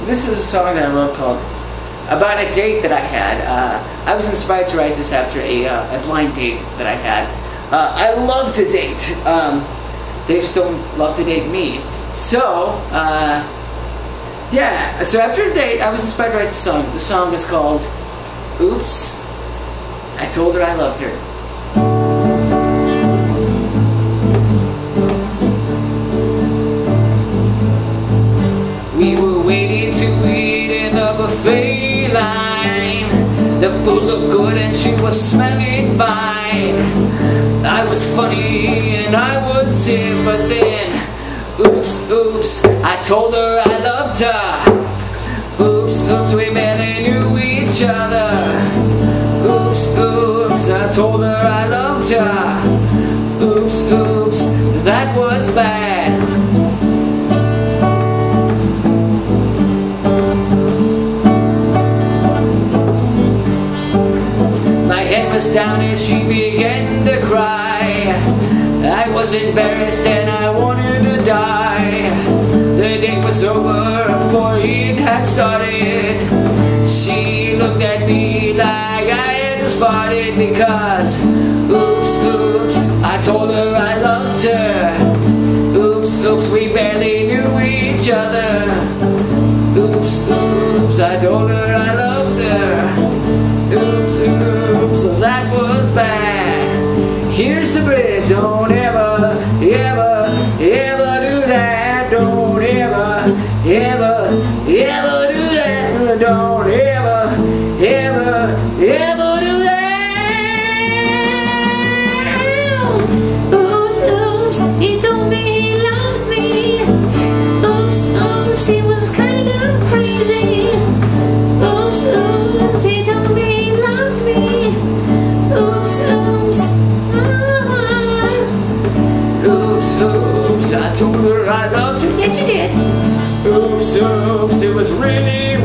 This is a song that I wrote called about a date that I had. I was inspired to write this after a blind date that I had. I love to date. They just don't love to date me. So, yeah. So after a date, I was inspired to write the song. The song is called Oops, I Told Her I Loved Her. We were waiting to eat in the buffet line. The food looked good and she was smelling fine. I was funny and I was it, but then oops, I told her I loved her. Oops, we barely knew each other. Oops, I told her I loved her. Oops, that was bad. My head was down as she began to cry. I was embarrassed and I wanted to die. The date was over before it had started. She looked at me like I had just farted because oops, I told her I loved her. Oops, we barely knew each other. Oops, I told her I loved her. Oops, that was bad. Here's the bridge. Don't ever do that. Don't ever do that. Don't ever do that. Oops, he told me he loved me. Oops, he was kind of crazy. Oops, he told me he loved me. Oops, I told her I loved her. yes you did. Oops, it was really